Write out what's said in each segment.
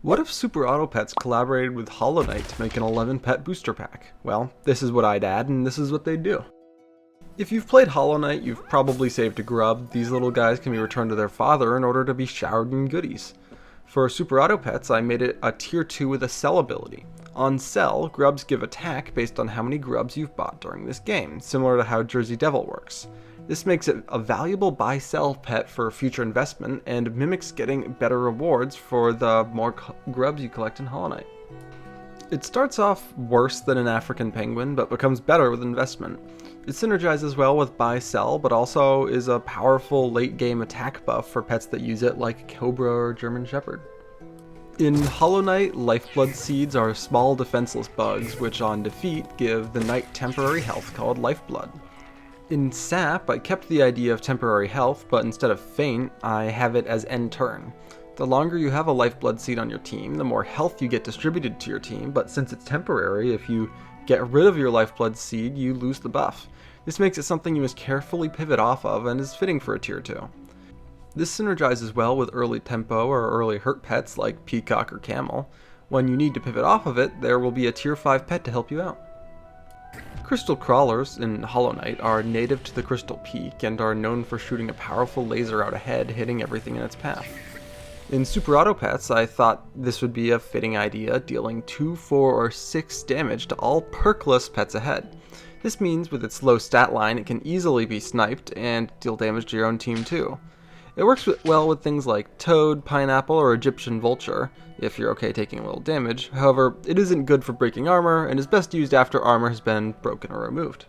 What if Super Auto Pets collaborated with Hollow Knight to make an 11 pet booster pack? Well, this is what I'd add, and this is what they'd do. If you've played Hollow Knight, you've probably saved a grub. These little guys can be returned to their father in order to be showered in goodies. For Super Auto Pets, I made it a tier 2 with a sell ability. On sell, grubs give attack based on how many grubs you've bought during this game, similar to how Jersey Devil works. This makes it a valuable buy-sell pet for future investment and mimics getting better rewards for the more grubs you collect in Hollow Knight. It starts off worse than an African penguin, but becomes better with investment. It synergizes well with buy-sell, but also is a powerful late-game attack buff for pets that use it like Cobra or German Shepherd. In Hollow Knight, lifeblood seeds are small defenseless bugs, which on defeat give the knight temporary health called lifeblood. In Sap, I kept the idea of temporary health, but instead of faint, I have it as end turn. The longer you have a lifeblood seed on your team, the more health you get distributed to your team, but since it's temporary, if you get rid of your lifeblood seed, you lose the buff. This makes it something you must carefully pivot off of and is fitting for a tier 2. This synergizes well with early tempo or early hurt pets like Peacock or Camel. When you need to pivot off of it, there will be a tier 5 pet to help you out. Crystal Crawlers in Hollow Knight are native to the Crystal Peak and are known for shooting a powerful laser out ahead, hitting everything in its path. In Super Auto Pets, I thought this would be a fitting idea, dealing 2, 4, or 6 damage to all perkless pets ahead. This means with its low stat line, it can easily be sniped and deal damage to your own team too. It works well with things like Toad, Pineapple, or Egyptian Vulture, if you're okay taking a little damage. However, it isn't good for breaking armor, and is best used after armor has been broken or removed.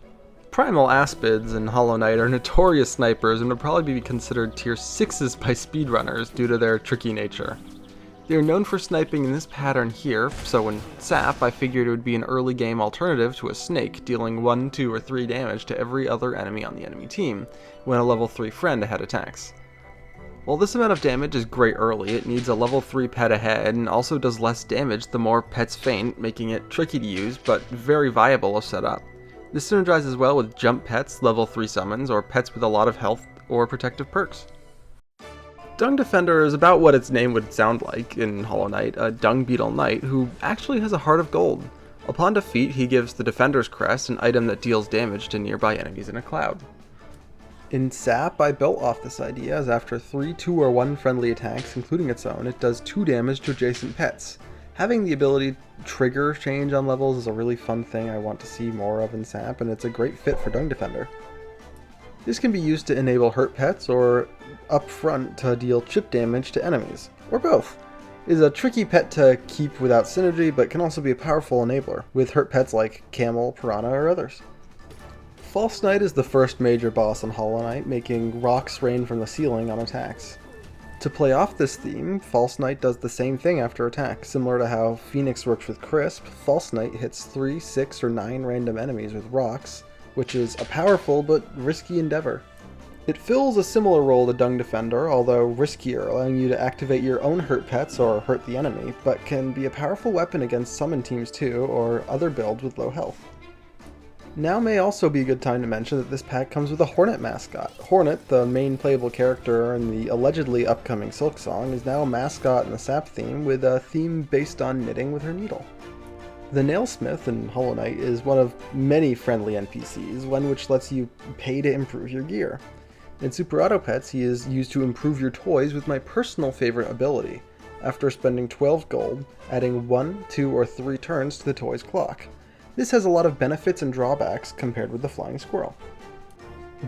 Primal Aspids in Hollow Knight are notorious snipers and would probably be considered tier 6s by speedrunners due to their tricky nature. They are known for sniping in this pattern here, so in Sap I figured it would be an early game alternative to a snake, dealing 1, 2, or 3 damage to every other enemy on the enemy team, when a level 3 friend ahead attacks. While this amount of damage is great early, it needs a level 3 pet ahead and also does less damage the more pets faint, making it tricky to use but very viable to set up. This synergizes well with jump pets, level 3 summons, or pets with a lot of health or protective perks. Dung Defender is about what its name would sound like in Hollow Knight, a dung beetle knight who actually has a heart of gold. Upon defeat, he gives the Defender's Crest, an item that deals damage to nearby enemies in a cloud. In Sap, I built off this idea as after 3, 2, or 1 friendly attacks, including its own, it does 2 damage to adjacent pets. Having the ability to trigger change on levels is a really fun thing I want to see more of in Sap, and it's a great fit for Dung Defender. This can be used to enable hurt pets or up front to deal chip damage to enemies, or both. It is a tricky pet to keep without synergy, but can also be a powerful enabler, with hurt pets like Camel, Piranha, or others. False Knight is the first major boss in Hollow Knight, making rocks rain from the ceiling on attacks. To play off this theme, False Knight does the same thing after attack. Similar to how Phoenix works with Crisp, False Knight hits 3, 6, or 9 random enemies with rocks, which is a powerful but risky endeavor. It fills a similar role to Dung Defender, although riskier, allowing you to activate your own hurt pets or hurt the enemy, but can be a powerful weapon against summon teams too, or other builds with low health. Now may also be a good time to mention that this pack comes with a Hornet mascot. Hornet, the main playable character in the allegedly upcoming Silk Song, is now a mascot in the Sap theme with a theme based on knitting with her needle. The Nailsmith in Hollow Knight is one of many friendly NPCs, one which lets you pay to improve your gear. In Super Auto Pets, he is used to improve your toys with my personal favorite ability, after spending 12 gold, adding 1, 2, or 3 turns to the toy's clock. This has a lot of benefits and drawbacks compared with the Flying Squirrel.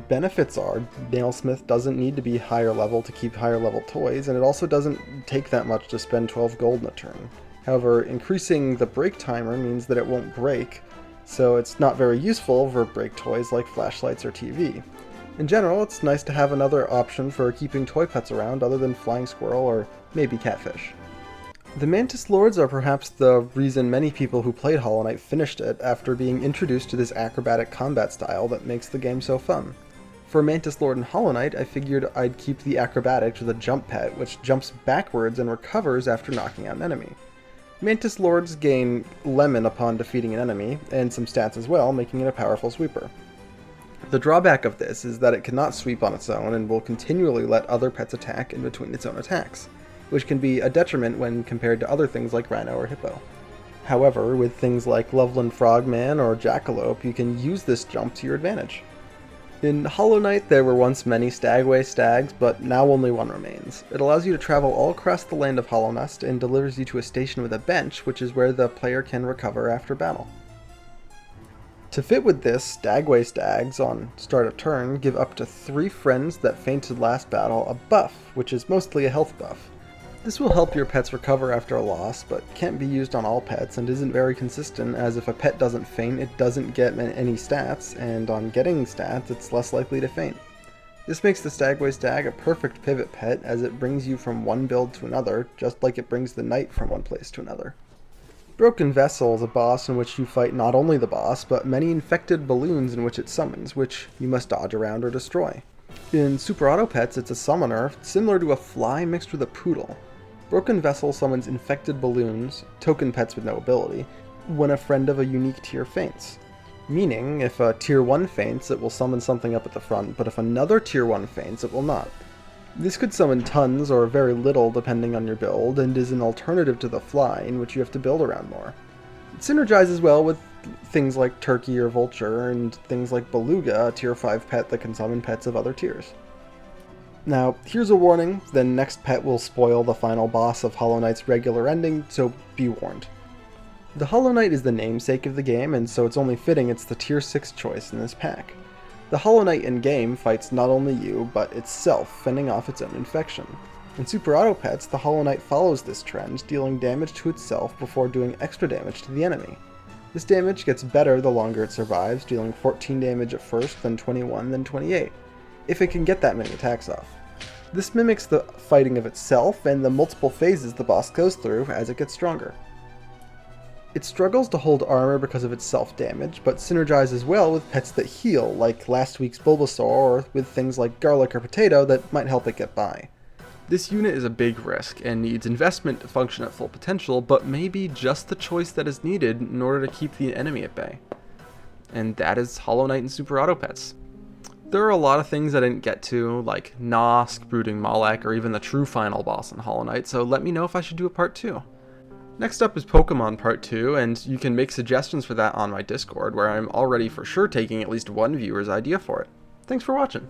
Benefits are, Nailsmith doesn't need to be higher level to keep higher level toys, and it also doesn't take that much to spend 12 gold in a turn. However, increasing the break timer means that it won't break, so it's not very useful for break toys like flashlights or TV. In general, it's nice to have another option for keeping toy pets around other than Flying Squirrel or maybe Catfish. The Mantis Lords are perhaps the reason many people who played Hollow Knight finished it after being introduced to this acrobatic combat style that makes the game so fun. For Mantis Lord in Hollow Knight, I figured I'd keep the acrobatic to the jump pet, which jumps backwards and recovers after knocking out an enemy. Mantis Lords gain Lemon upon defeating an enemy, and some stats as well, making it a powerful sweeper. The drawback of this is that it cannot sweep on its own and will continually let other pets attack in between its own attacks. which can be a detriment when compared to other things like Rhino or Hippo. However, with things like Loveland Frogman or Jackalope, you can use this jump to your advantage. In Hollow Knight, there were once many Stagway stags, but now only one remains. It allows you to travel all across the land of Hollow Nest and delivers you to a station with a bench, which is where the player can recover after battle. To fit with this, Stagway stags, on start of turn, give up to 3 friends that fainted last battle a buff, which is mostly a health buff. This will help your pets recover after a loss, but can't be used on all pets and isn't very consistent, as if a pet doesn't faint, it doesn't get any stats, and on getting stats, it's less likely to faint. This makes the Stagway stag a perfect pivot pet, as it brings you from one build to another, just like it brings the knight from one place to another. Broken Vessel is a boss in which you fight not only the boss, but many infected balloons in which it summons, which you must dodge around or destroy. In Super Auto Pets, it's a summoner, similar to a fly mixed with a poodle. Broken Vessel summons infected balloons, token pets with no ability, when a friend of a unique tier faints. Meaning, if a tier 1 faints, it will summon something up at the front, but if another tier 1 faints, it will not. This could summon tons or very little depending on your build, and is an alternative to the fly, in which you have to build around more. It synergizes well with things like Turkey or Vulture, and things like Beluga, a tier 5 pet that can summon pets of other tiers. Now, here's a warning, the next pet will spoil the final boss of Hollow Knight's regular ending, so be warned. The Hollow Knight is the namesake of the game, and so it's only fitting it's the tier 6 choice in this pack. The Hollow Knight in-game fights not only you, but itself, fending off its own infection. In Super Auto Pets, the Hollow Knight follows this trend, dealing damage to itself before doing extra damage to the enemy. This damage gets better the longer it survives, dealing 14 damage at first, then 21, then 28, if it can get that many attacks off. This mimics the fighting of itself and the multiple phases the boss goes through as it gets stronger. It struggles to hold armor because of its self-damage, but synergizes well with pets that heal, like last week's Bulbasaur, or with things like Garlic or Potato that might help it get by. This unit is a big risk and needs investment to function at full potential, but may be just the choice that is needed in order to keep the enemy at bay. And that is Hollow Knight and Super Auto Pets. There are a lot of things I didn't get to, like Nosk, Brooding Malek, or even the true final boss in Hollow Knight, so let me know if I should do a part 2. Next up is Pokemon Part 2, and you can make suggestions for that on my Discord, where I'm already for sure taking at least one viewer's idea for it. Thanks for watching.